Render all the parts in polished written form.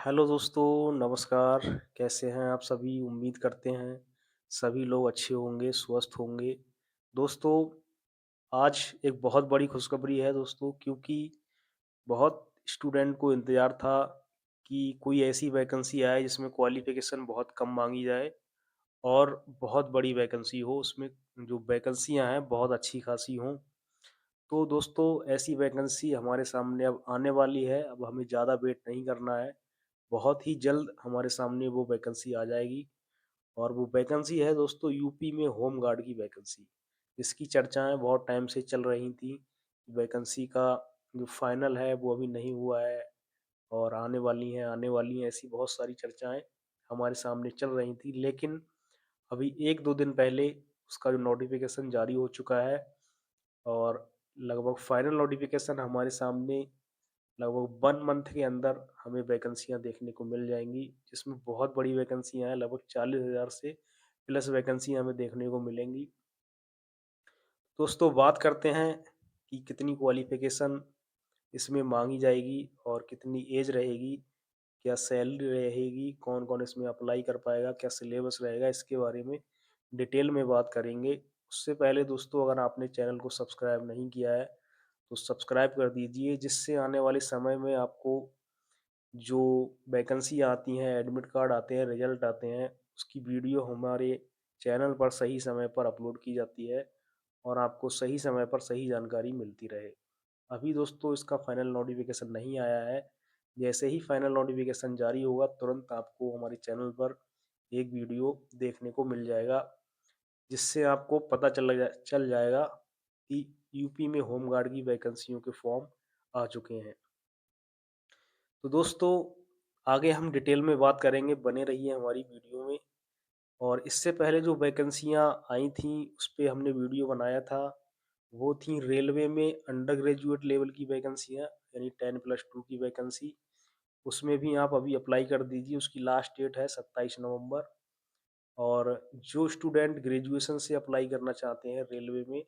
Hello दोस्तों, नमस्कार। कैसे हैं आप सभी? उम्मीद करते हैं सभी लोग अच्छे होंगे, स्वस्थ होंगे। दोस्तों, आज एक बहुत बड़ी खुशखबरी है दोस्तों, क्योंकि बहुत स्टूडेंट को इंतज़ार था कि कोई ऐसी वैकेंसी आए जिसमें क्वालिफ़िकेशन बहुत कम माँगी जाए और बहुत बड़ी वैकेंसी हो, उसमें जो वैकेंसियाँ हैं बहुत अच्छी खासी हों। तो दोस्तों, ऐसी वैकेंसी हमारे सामने अब आने वाली है, अब हमें ज़्यादा वेट नहीं करना है। बहुत ही जल्द हमारे सामने वो वैकेंसी आ जाएगी और वो वैकेंसी है दोस्तों यूपी में होम गार्ड की वैकेंसी। इसकी चर्चाएँ बहुत टाइम से चल रही थी। वैकेंसी का जो फाइनल है वो अभी नहीं हुआ है और आने वाली हैं, ऐसी बहुत सारी चर्चाएँ हमारे सामने चल रही थी। लेकिन अभी 1-2 दिन पहले उसका जो नोटिफ़िकेशन जारी हो चुका है और लगभग फाइनल नोटिफ़िकेशन हमारे सामने लगभग 1 मंथ के अंदर हमें वैकेंसियाँ देखने को मिल जाएँगी, जिसमें बहुत बड़ी वैकेंसियाँ हैं, लगभग 40,000 से प्लस वैकेंसियाँ हमें देखने को मिलेंगी। दोस्तों, बात करते हैं कि कितनी क्वालिफ़िकेशन इसमें माँगी जाएगी और कितनी ऐज रहेगी, क्या सैलरी रहेगी, कौन-कौन इसमें अप्लाई कर पाएगा, क्या सिलेबस रहेगा, इसके बारे में डिटेल में बात करेंगे। उससे पहले दोस्तों, अगर आपने चैनल को सब्सक्राइब नहीं किया है, तो सब्सक्राइब कर दीजिए, जिससे आने वाले समय में आपको जो वैकेंसी आती हैं, एडमिट कार्ड आते हैं, रिजल्ट आते हैं, उसकी वीडियो हमारे चैनल पर सही समय पर अपलोड की जाती है और आपको सही समय पर सही जानकारी मिलती रहे। अभी दोस्तों इसका फाइनल नोटिफ़िकेशन नहीं आया है। जैसे ही फाइनल नोटिफ़िकेशन जारी होगा, तुरंत आपको हमारे चैनल पर एक वीडियो देखने को मिल जाएगा, जिससे आपको पता चल जाएगा कि यूपी में होम गार्ड की वैकेंसियों के फॉर्म आ चुके हैं। तो दोस्तों, आगे हम डिटेल में बात करेंगे, बने रहिए हमारी वीडियो में। और इससे पहले जो वैकेंसियाँ आई थीं, उसपे हमने वीडियो बनाया था, वो थी रेलवे में अंडर ग्रेजुएट लेवल की वैकेंसियाँ, यानी 10+2 की वैकेंसी। उसमें भी आप अभी अप्लाई कर दीजिए, उसकी लास्ट डेट है 27 नवंबर। और जो स्टूडेंट ग्रेजुएशन से अप्लाई करना चाहते हैं रेलवे में,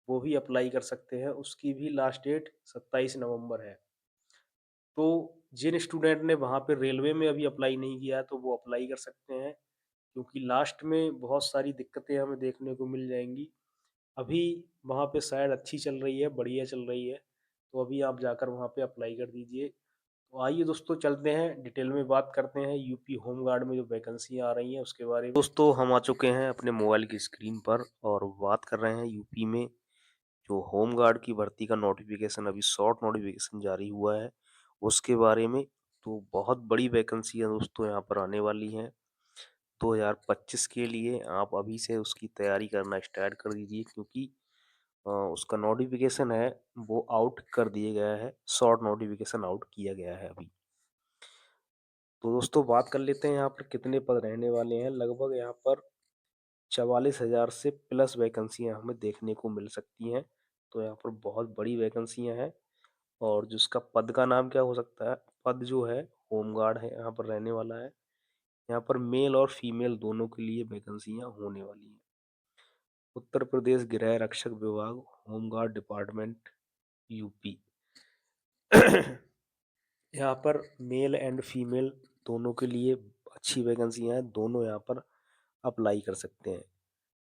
वो भी अप्लाई कर सकते हैं, उसकी भी लास्ट डेट 27 नवंबर है। तो जिन स्टूडेंट ने वहाँ पे रेलवे में अभी अप्लाई नहीं किया है, तो वो अप्लाई कर सकते हैं, क्योंकि लास्ट में बहुत सारी दिक्कतें हमें देखने को मिल जाएँगी। अभी वहाँ पे शायद अच्छी चल रही है, बढ़िया चल रही है, तो अभी आप जाकर वहाँ पे अप्लाई कर दीजिए। तो आइए दोस्तों, चलते हैं डिटेल में बात करते हैं यूपी होम गार्ड में जो वैकेंसियाँ आ रही हैं उसके बारे में। दोस्तों, हम आ चुके हैं अपने मोबाइल की स्क्रीन पर और बात कर रहे हैं यूपी में जो होम गार्ड की भर्ती का नोटिफ़िकेशन अभी शॉर्ट नोटिफ़िकेशन जारी हुआ है, उसके बारे में। तो बहुत बड़ी वैकेंसियाँ दोस्तों यहाँ पर आने वाली हैं। 2025 के लिए आप अभी से उसकी तैयारी करना स्टार्ट कर दीजिए, क्योंकि उसका नोटिफ़िकेशन है वो आउट कर दिया गया है, शॉर्ट नोटिफ़िकेशन आउट किया गया है अभी। तो दोस्तों, बात कर लेते हैं यहाँ पर कितने पद रहने वाले हैं। लगभग यहाँ पर 44,000 से प्लस वैकेंसियाँ हमें देखने को मिल सकती हैं। तो यहाँ पर बहुत बड़ी वैकेंसियाँ हैं और जिसका पद का नाम क्या हो सकता है, पद जो है होमगार्ड है, यहाँ पर रहने वाला है। यहाँ पर मेल और फीमेल दोनों के लिए वैकेंसियाँ होने वाली हैं। उत्तर प्रदेश गृह रक्षक विभाग, होमगार्ड डिपार्टमेंट, यूपी। यहाँ पर मेल एंड फीमेल दोनों के लिए अच्छी वैकेंसियाँ हैं, दोनों यहाँ पर अप्लाई कर सकते हैं।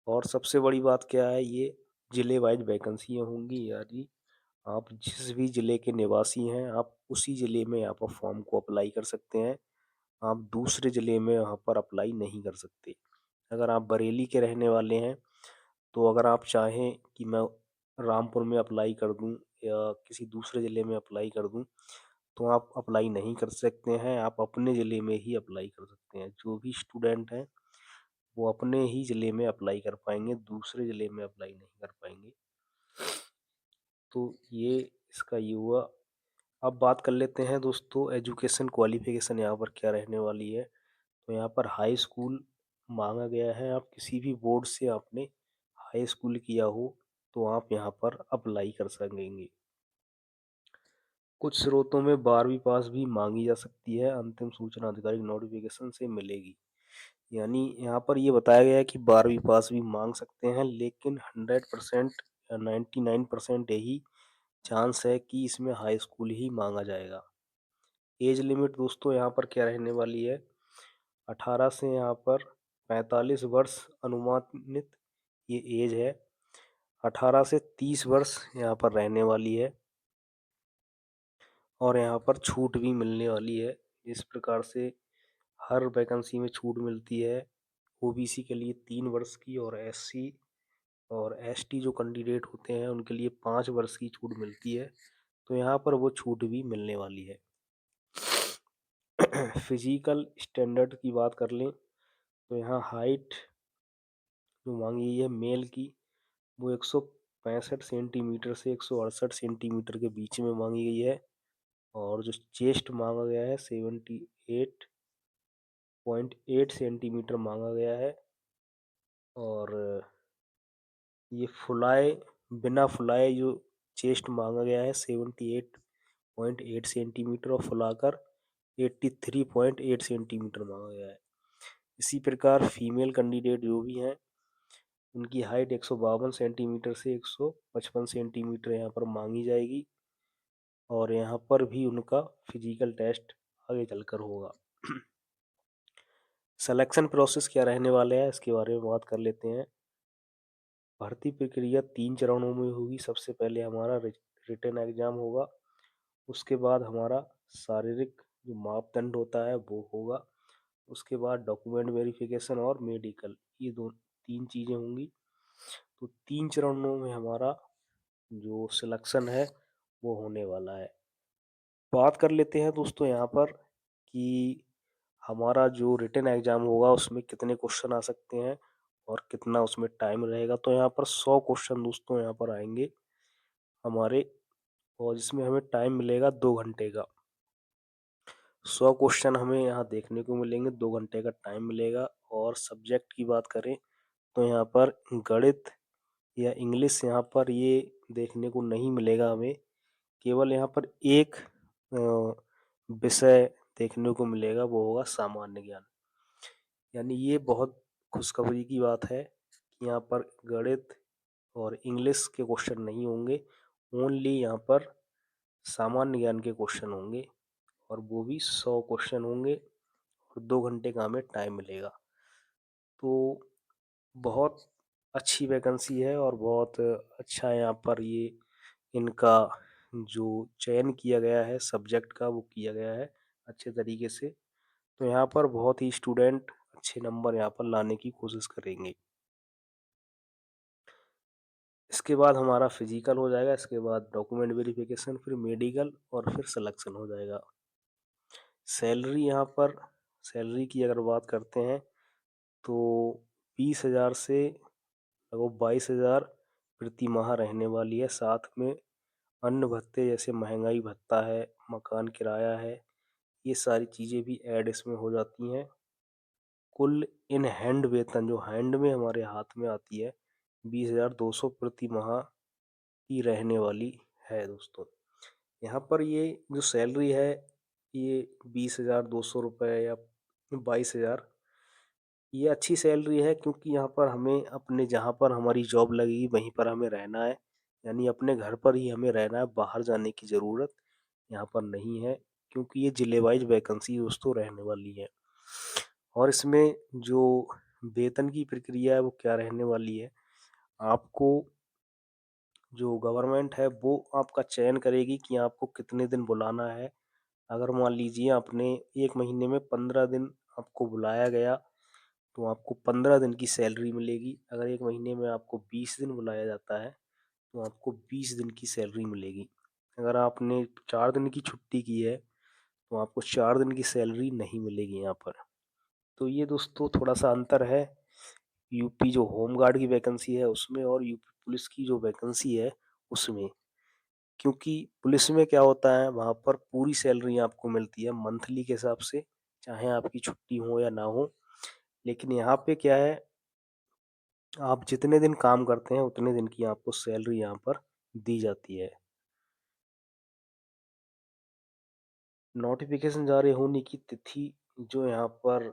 और सबसे बड़ी बात क्या है, ये ज़िले वाइज़ वैकेंसियाँ होंगी, यानी आप जिस भी ज़िले के निवासी हैं, आप उसी ज़िले में यहाँ पर फॉर्म को अप्लाई कर सकते हैं। आप दूसरे ज़िले में यहाँ पर अप्लाई नहीं कर सकते। अगर आप बरेली के रहने वाले हैं, तो अगर आप चाहें कि मैं रामपुर में अप्लाई कर दूँ या किसी दूसरे ज़िले में अप्लाई कर दूँ, तो आप अप्लाई नहीं कर सकते हैं, आप अपने ज़िले में ही अप्लाई कर सकते हैं। जो भी स्टूडेंट हैं, वो अपने ही ज़िले में अप्लाई कर पाएँगे, दूसरे ज़िले में अप्लाई नहीं कर पाएँगे। तो ये इसका ये हुआ। अब बात कर लेते हैं दोस्तों, एजुकेशन क्वालिफ़िकेशन यहाँ पर क्या रहने वाली है। तो यहाँ पर हाई स्कूल माँगा गया है, आप किसी भी बोर्ड से आपने हाई स्कूल किया हो, तो आप यहाँ पर अप्लाई कर सकेंगे। कुछ स्रोतों में 12वीं पास भी माँगी जा सकती है, अंतिम सूचना आधिकारिक नोटिफ़िकेशन से मिलेगी। यानी यहाँ पर ये बताया गया है कि 12वीं पास भी माँग सकते हैं, लेकिन 100% या 99% यही चांस है कि इसमें हाई स्कूल ही माँगा जाएगा। एज लिमिट दोस्तों यहाँ पर क्या रहने वाली है, 18 से यहाँ पर 45 वर्ष अनुमानित ये एज है। 18 से 30 वर्ष यहाँ पर रहने वाली है और यहाँ पर छूट भी मिलने वाली है। इस प्रकार से हर वैकेंसी में छूट मिलती है। ओबीसी के लिए 3 वर्ष की और एससी और एसटी जो कैंडिडेट होते हैं उनके लिए 5 वर्ष की छूट मिलती है। तो यहाँ पर वो छूट भी मिलने वाली है। फिजिकल स्टैंडर्ड की बात कर लें तो यहाँ हाइट जो मांगी गई है मेल की वो 165 सेंटीमीटर से 168 सेंटीमीटर के बीच में मांगी गई है और जो चेस्ट मांगा गया है 78.8 सेंटीमीटर मांगा गया है और ये फुलाए बिना फुलाए जो चेस्ट मांगा गया है 78.8 सेंटीमीटर और फुलाकर 83.8 सेंटीमीटर मांगा गया है। इसी प्रकार फीमेल कैंडिडेट जो भी हैं उनकी हाइट 152 सेंटीमीटर से 155 सेंटीमीटर यहाँ पर मांगी जाएगी और यहाँ पर भी उनका फिजिकल टेस्ट आगे चलकर होगा। सिलेक्शन प्रोसेस क्या रहने वाले हैं इसके बारे में बात कर लेते हैं। भर्ती प्रक्रिया 3 चरणों में होगी। सबसे पहले हमारा रिटन एग्जाम होगा, उसके बाद हमारा शारीरिक जो मापदंड होता है वो होगा, उसके बाद डॉक्यूमेंट वेरिफिकेशन और मेडिकल, ये 3 चीज़ें होंगी। तो 3 चरणों में हमारा जो सिलेक्शन है वो होने वाला है। बात कर लेते हैं दोस्तों यहाँ पर कि हमारा जो रिटन एग्जाम होगा उसमें कितने क्वेश्चन आ सकते हैं और कितना उसमें टाइम रहेगा। तो यहाँ पर 100 क्वेश्चन दोस्तों यहाँ पर आएंगे हमारे और जिसमें हमें टाइम मिलेगा 2 घंटे का। 100 क्वेश्चन हमें यहाँ देखने को मिलेंगे, 2 घंटे का टाइम मिलेगा। और सब्जेक्ट की बात करें तो यहाँ पर गणित या इंग्लिश यहाँ पर ये देखने को नहीं मिलेगा हमें। केवल यहाँ पर एक विषय देखने को मिलेगा, वो होगा सामान्य ज्ञान। यानी ये बहुत खुशखबरी की बात है कि यहाँ पर गणित और इंग्लिश के क्वेश्चन नहीं होंगे, ओनली यहाँ पर सामान्य ज्ञान के क्वेश्चन होंगे और वो भी 100 क्वेश्चन होंगे और 2 घंटे का हमें टाइम मिलेगा। तो बहुत अच्छी वैकेंसी है और बहुत अच्छा यहाँ पर ये इनका जो चयन किया गया है सब्जेक्ट का वो किया गया है अच्छे तरीके से। तो यहाँ पर बहुत ही स्टूडेंट अच्छे नंबर यहाँ पर लाने की कोशिश करेंगे। इसके बाद हमारा फिजिकल हो जाएगा, इसके बाद डॉक्यूमेंट वेरिफिकेशन, फिर मेडिकल और फिर सिलेक्शन हो जाएगा। सैलरी यहाँ पर सैलरी की अगर बात करते हैं तो 20,000 से लगभग 22,000 प्रति माह रहने वाली है। साथ में अन्य भत्ते जैसे महंगाई भत्ता है, मकान किराया है, ये सारी चीज़ें भी ऐड इसमें हो जाती हैं। कुल इन हैंड वेतन जो हैंड में हमारे हाथ में आती है 20,200 प्रति माह की रहने वाली है दोस्तों। यहाँ पर ये जो सैलरी है ये 20,200 रुपये या 22,000, ये अच्छी सैलरी है क्योंकि यहाँ पर हमें अपने जहाँ पर हमारी जॉब लगेगी वहीं पर हमें रहना है। यानी अपने घर पर ही हमें रहना है, बाहर जाने की ज़रूरत यहाँ पर नहीं है क्योंकि ये जिले वाइज वैकेंसी दोस्तों रहने वाली है। और इसमें जो वेतन की प्रक्रिया है वो क्या रहने वाली है, आपको जो गवर्नमेंट है वो आपका चयन करेगी कि आपको कितने दिन बुलाना है। अगर मान लीजिए आपने 1 महीने में 15 दिन आपको बुलाया गया तो आपको 15 दिन की सैलरी मिलेगी। अगर 1 महीने में आपको 20 दिन बुलाया जाता है तो आपको 20 दिन की सैलरी मिलेगी। अगर आपने 4 दिन की छुट्टी की है तो आपको 4 दिन की सैलरी नहीं मिलेगी यहाँ पर। तो ये दोस्तों थोड़ा-सा अंतर है यूपी जो होमगार्ड की वैकेंसी है उसमें और यूपी पुलिस की जो वैकेंसी है उसमें। क्योंकि पुलिस में क्या होता है वहाँ पर पूरी सैलरी आपको मिलती है मंथली के हिसाब से, चाहे आपकी छुट्टी हो या ना हो। लेकिन यहाँ पे क्या है, आप जितने दिन काम करते हैं उतने दिन की आपको सैलरी यहाँ पर दी जाती है। नोटिफिकेशन जारी होने की तिथि जो यहाँ पर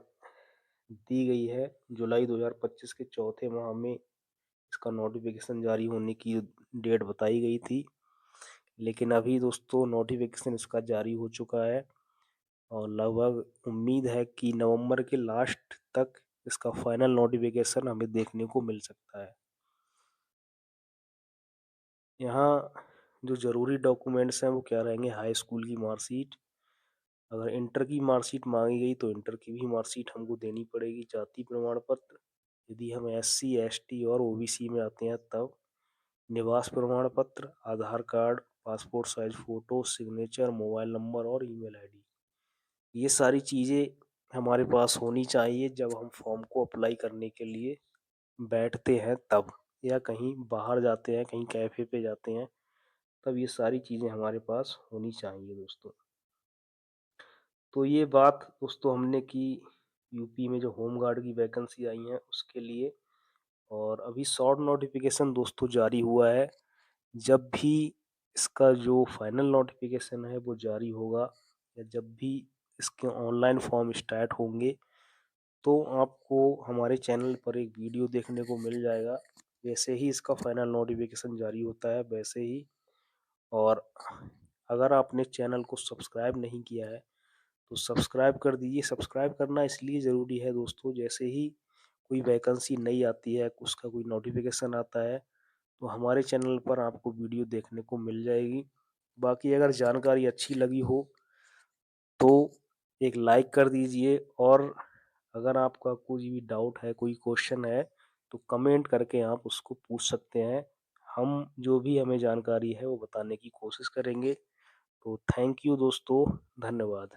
दी गई है जुलाई 2025 के चौथे माह में इसका नोटिफिकेशन जारी होने की डेट बताई गई थी। लेकिन अभी दोस्तों नोटिफिकेशन इसका जारी हो चुका है और लगभग उम्मीद है कि नवंबर के लास्ट तक इसका फाइनल नोटिफिकेशन हमें देखने को मिल सकता है। यहाँ जो ज़रूरी डॉक्यूमेंट्स हैं वो क्या रहेंगे, हाई स्कूल की मार्कशीट, अगर इंटर की मार्कशीट मांगी गई तो इंटर की भी मार्कशीट हमको देनी पड़ेगी, जाति प्रमाण पत्र, यदि हम एससी, एसटी और ओबीसी में आते हैं तब, निवास प्रमाण पत्र, Aadhaar card, passport size photo, signature, mobile number और ईमेल आईडी। ये सारी चीज़ें हमारे पास होनी चाहिए जब हम फॉर्म को अप्लाई करने के लिए बैठते हैं तब, या कहीं बाहर जाते हैं, कहीं कैफ़े पे जाते हैं, तब ये सारी चीज़ें हमारे पास होनी चाहिए दोस्तों। तो ये बात दोस्तों हमने की यूपी में जो होम गार्ड की वैकेंसी आई है उसके लिए। और अभी शॉर्ट नोटिफिकेशन दोस्तों जारी हुआ है। जब भी इसका जो फाइनल नोटिफिकेशन है वो जारी होगा, या जब भी इसके ऑनलाइन फॉर्म स्टार्ट होंगे, तो आपको हमारे चैनल पर एक वीडियो देखने को मिल जाएगा। जैसे ही इसका फाइनल नोटिफिकेशन जारी होता है वैसे ही। और अगर आपने चैनल को सब्सक्राइब नहीं किया है तो सब्सक्राइब कर दीजिए। सब्सक्राइब करना इसलिए ज़रूरी है दोस्तों, जैसे ही कोई वैकेंसी नई आती है, उसका कोई नोटिफिकेशन आता है, तो हमारे चैनल पर आपको वीडियो देखने को मिल जाएगी। बाकी अगर जानकारी अच्छी लगी हो तो एक लाइक कर दीजिए, और अगर आपका कोई भी डाउट है, कोई क्वेश्चन है, तो कमेंट करके आप उसको पूछ सकते हैं। हम जो भी हमें जानकारी है वो बताने की कोशिश करेंगे। तो थैंक यू दोस्तों, धन्यवाद।